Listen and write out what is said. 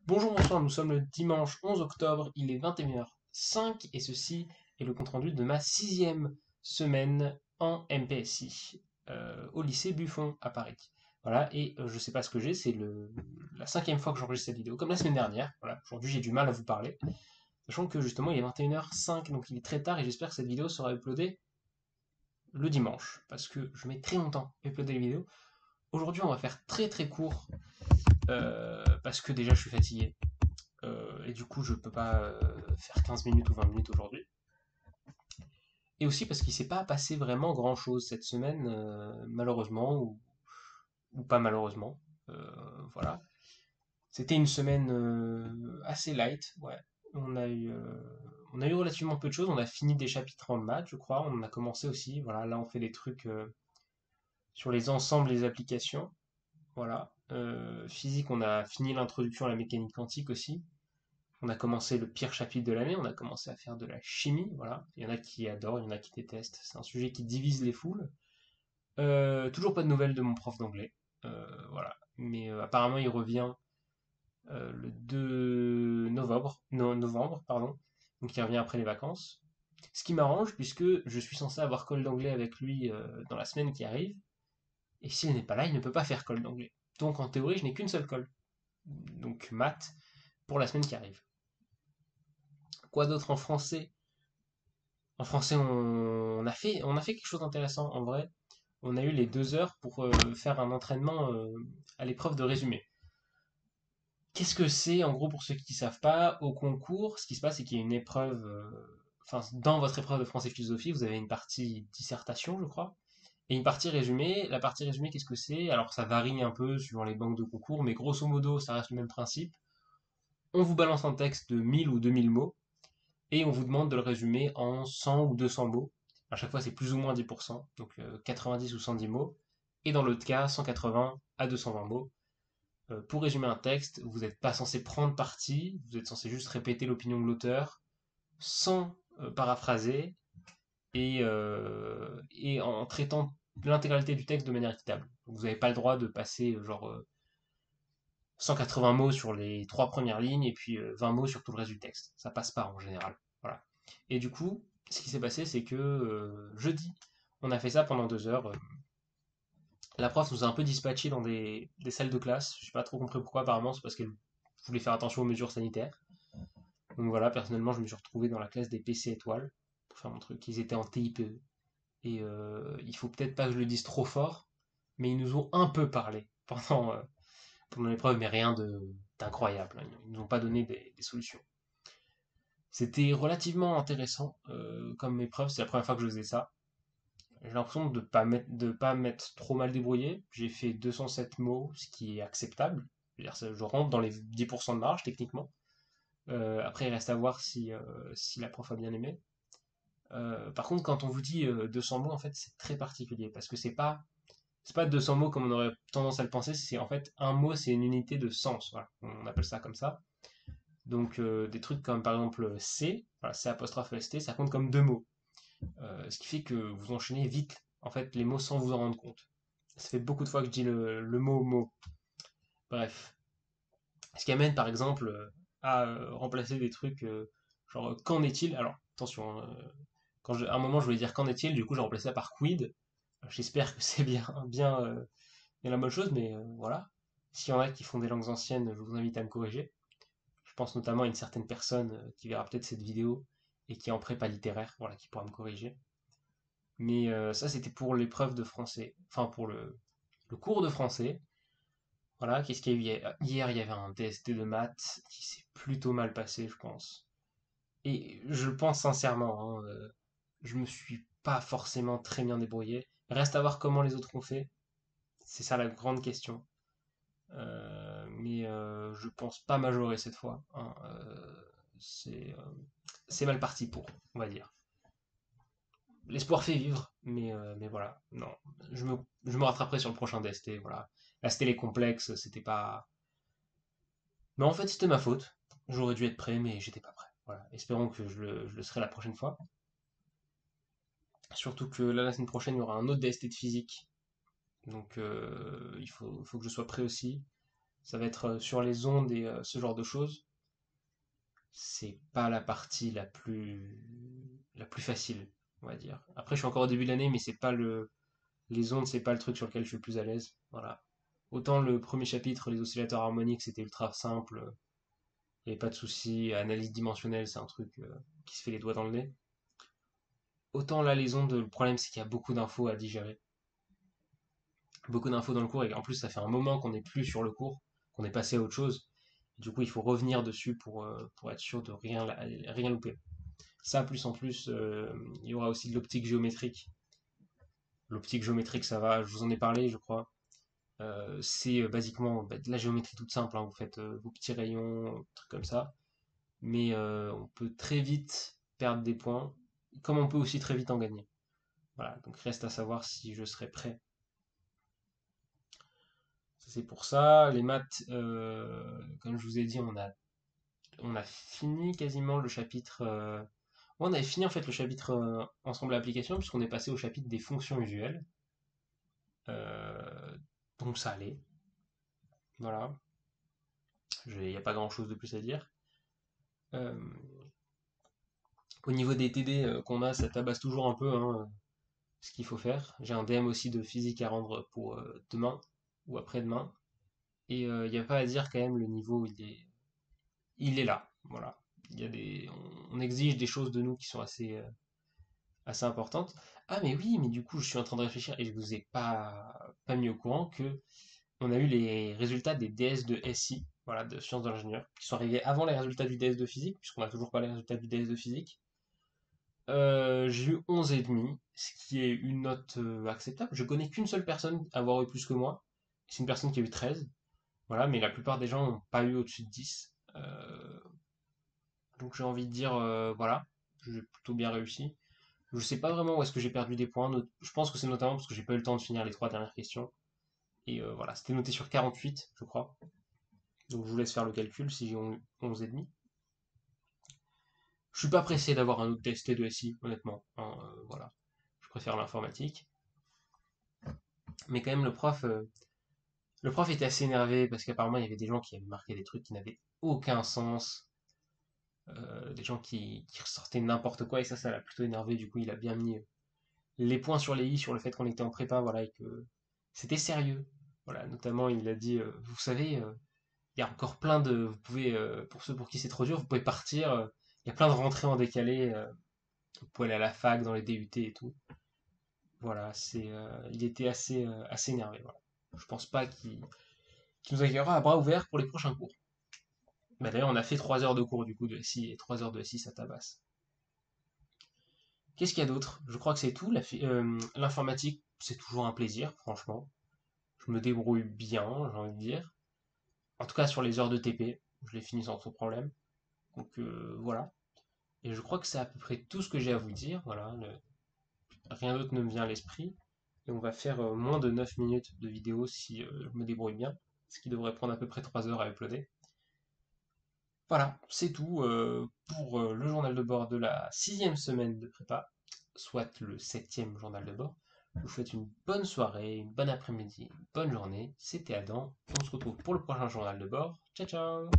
Bonjour, bonsoir, nous sommes le dimanche 11 octobre, il est 21h05 et ceci est le compte-rendu de ma sixième semaine en MPSI au lycée Buffon à Paris. Voilà, et je sais pas ce que j'ai, c'est la cinquième fois que j'enregistre cette vidéo, comme la semaine dernière. Voilà, aujourd'hui j'ai du mal à vous parler, sachant que justement il est 21h05, donc il est très tard et j'espère que cette vidéo sera uploadée le dimanche, parce que je mets très longtemps à uploader les vidéos. Aujourd'hui on va faire très très court, parce que déjà je suis fatigué. Et du coup, je peux pas faire 15 minutes ou 20 minutes aujourd'hui. Et aussi parce qu'il s'est pas passé vraiment grand chose cette semaine, malheureusement, ou pas malheureusement. Voilà. C'était une semaine assez light, ouais. On a eu relativement peu de choses. On a fini des chapitres en maths, je crois. On en a commencé aussi. Voilà, là, on fait des trucs sur les ensembles des applications. Voilà. Physique, on a fini l'introduction à la mécanique quantique aussi. On a commencé le pire chapitre de l'année, on a commencé à faire de la chimie, voilà. Il y en a qui adorent, il y en a qui détestent. C'est un sujet qui divise les foules. Toujours pas de nouvelles de mon prof d'anglais. Voilà. Mais apparemment, il revient le 2 novembre, novembre, pardon. Donc il revient après les vacances. Ce qui m'arrange, puisque je suis censé avoir colle d'anglais avec lui dans la semaine qui arrive. Et s'il n'est pas là, il ne peut pas faire colle d'anglais. Donc en théorie, je n'ai qu'une seule colle. Donc maths pour la semaine qui arrive. Quoi d'autre en français? En français, on a fait quelque chose d'intéressant en vrai. On a eu les 2 heures pour faire un entraînement à l'épreuve de résumé. Qu'est-ce que c'est en gros pour ceux qui ne savent pas? Au concours, ce qui se passe, c'est qu'il y a une épreuve, enfin dans votre épreuve de français philosophie, vous avez une partie dissertation, je crois, et une partie résumé. La partie résumé, qu'est-ce que c'est? Alors ça varie un peu suivant les banques de concours, mais grosso modo, ça reste le même principe. On vous balance un texte de 1000 ou 2000 mots, et on vous demande de le résumer en 100 ou 200 mots. À chaque fois, c'est plus ou moins 10%, donc 90 ou 110 mots. Et dans l'autre cas, 180 à 220 mots. Pour résumer un texte, vous n'êtes pas censé prendre parti, vous êtes censé juste répéter l'opinion de l'auteur sans paraphraser et en traitant l'intégralité du texte de manière équitable. Donc vous n'avez pas le droit de passer 180 mots sur les 3 premières lignes et puis 20 mots sur tout le reste du texte. Ça passe pas en général. Voilà. Et du coup, ce qui s'est passé, c'est que jeudi, on a fait ça pendant 2 heures. La prof nous a un peu dispatchés dans des salles de classe. Je n'ai pas trop compris pourquoi, apparemment, c'est parce qu'elle voulait faire attention aux mesures sanitaires. Donc voilà, personnellement, je me suis retrouvé dans la classe des PC étoiles pour faire mon truc. Ils étaient en TIPE. Et il faut peut-être pas que je le dise trop fort, mais ils nous ont un peu parlé pendant l'épreuve, mais rien d'incroyable, hein. Ils nous ont pas donné des solutions. C'était relativement intéressant comme épreuve, c'est la première fois que je faisais ça. J'ai l'impression de pas m'être trop mal débrouillé. J'ai fait 207 mots, ce qui est acceptable. Je rentre dans les 10% de marge techniquement. Après, il reste à voir si la prof a bien aimé. Par contre, quand on vous dit 200 mots, en fait, c'est très particulier parce que c'est pas 200 mots comme on aurait tendance à le penser. C'est en fait un mot, c'est une unité de sens. Voilà, on appelle ça comme ça. Donc des trucs comme par exemple C, voilà, C apostrophe ST, ça compte comme 2 mots. Ce qui fait que vous enchaînez vite en fait les mots sans vous en rendre compte. Ça fait beaucoup de fois que je dis le mot mot. Bref. Ce qui amène par exemple à remplacer des trucs genre qu'en est-il? Alors attention, hein, à un moment je voulais dire qu'en est-il, du coup j'ai remplacé ça par quid. J'espère que c'est bien la bonne chose, mais voilà. S'il y en a qui font des langues anciennes, je vous invite à me corriger. Je pense notamment à une certaine personne qui verra peut-être cette vidéo et qui est en prépa littéraire, voilà, qui pourra me corriger. Mais ça, c'était pour l'épreuve de français, enfin pour le cours de français. Voilà, qu'est-ce qu'il y a eu hier? Hier, il y avait un DST de maths qui s'est plutôt mal passé, je pense. Et je pense sincèrement, hein, je me suis pas forcément très bien débrouillé. Reste à voir comment les autres ont fait. C'est ça la grande question. Mais je pense pas majorer cette fois, hein. C'est euh, c'est mal parti pour, on va dire. L'espoir fait vivre, mais voilà, non. Je me rattraperai sur le prochain DST, voilà. Là, c'était les complexes, c'était pas. Mais en fait, c'était ma faute. J'aurais dû être prêt, mais j'étais pas prêt. Voilà. Espérons que je le serai la prochaine fois. Surtout que là, la semaine prochaine, il y aura un autre DST de physique. Donc, faut que je sois prêt aussi. Ça va être sur les ondes et ce genre de choses. C'est pas la partie la plus facile, on va dire. Après, je suis encore au début de l'année, mais c'est pas les ondes, c'est pas le truc sur lequel je suis le plus à l'aise. Voilà. Autant le premier chapitre, les oscillateurs harmoniques, c'était ultra simple, il n'y avait pas de souci. Analyse dimensionnelle, c'est un truc qui se fait les doigts dans le nez. Autant là, les ondes, le problème, c'est qu'il y a beaucoup d'infos à digérer. Beaucoup d'infos dans le cours, et en plus, ça fait un moment qu'on n'est plus sur le cours, qu'on est passé à autre chose. Du coup, il faut revenir dessus pour être sûr de rien louper. Ça, plus en plus, il y aura aussi de l'optique géométrique. L'optique géométrique, ça va, je vous en ai parlé, je crois. C'est basiquement de la géométrie toute simple, hein. Vous faites vos petits rayons, trucs comme ça. Mais on peut très vite perdre des points, comme on peut aussi très vite en gagner. Voilà, donc reste à savoir si je serai prêt. C'est pour ça. Les maths, comme je vous ai dit, on a fini quasiment le chapitre. On avait fini en fait le chapitre ensemble application, puisqu'on est passé au chapitre des fonctions usuelles. Euh, donc ça allait. Voilà. Il n'y a pas grand chose de plus à dire. Euh, Au niveau des TD qu'on a, ça tabasse toujours un peu, hein, ce qu'il faut faire. J'ai un DM aussi de physique à rendre pour demain ou après-demain. Et il n'y a pas à dire quand même, le niveau il est là. Voilà. On exige des choses de nous qui sont assez importantes. Ah mais oui, mais du coup je suis en train de réfléchir et je vous ai pas mis au courant que on a eu les résultats des DS de SI, voilà, de sciences de l'ingénieur, qui sont arrivés avant les résultats du DS de physique, puisqu'on n'a toujours pas les résultats du DS de physique. J'ai eu 11,5, ce qui est une note acceptable. Je connais qu'une seule personne à avoir eu plus que moi. C'est une personne qui a eu 13. Voilà, mais la plupart des gens n'ont pas eu au-dessus de 10. Donc j'ai envie de dire, voilà, j'ai plutôt bien réussi. Je sais pas vraiment où est-ce que j'ai perdu des points. Je pense que c'est notamment parce que j'ai pas eu le temps de finir les trois dernières questions. Et voilà, c'était noté sur 48, je crois. Donc je vous laisse faire le calcul si j'ai 11,5. Je suis pas pressé d'avoir un autre test de SI, honnêtement, hein, voilà. Je préfère l'informatique. Mais quand même, le prof était assez énervé parce qu'apparemment, il y avait des gens qui avaient marqué des trucs qui n'avaient aucun sens. Des gens qui ressortaient n'importe quoi. Et ça l'a plutôt énervé. Du coup, il a bien mis les points sur les i sur le fait qu'on était en prépa, voilà, et que c'était sérieux. Voilà, notamment, il a dit, vous savez, il y a encore plein de, vous pouvez, pour ceux pour qui c'est trop dur, vous pouvez partir. Il y a plein de rentrées en décalé. Vous pouvez aller à la fac, dans les DUT et tout. Voilà, il était assez énervé. Voilà. Je pense pas qu'il nous accueillera à bras ouverts pour les prochains cours. Bah, d'ailleurs, on a fait 3 heures de cours du coup de SI et 3 heures de SI, ça tabasse. Qu'est-ce qu'il y a d'autre? Je crois que c'est tout. L'informatique, c'est toujours un plaisir, franchement. Je me débrouille bien, j'ai envie de dire. En tout cas, sur les heures de TP, je les finis sans trop problème. Donc voilà. Et je crois que c'est à peu près tout ce que j'ai à vous dire. Voilà, rien d'autre ne me vient à l'esprit. Et on va faire moins de 9 minutes de vidéo si je me débrouille bien. Ce qui devrait prendre à peu près 3 heures à uploader. Voilà, c'est tout pour le journal de bord de la 6e semaine de prépa, soit le 7e journal de bord. Je vous souhaite une bonne soirée, une bonne après-midi, une bonne journée. C'était Adam. On se retrouve pour le prochain journal de bord. Ciao ciao!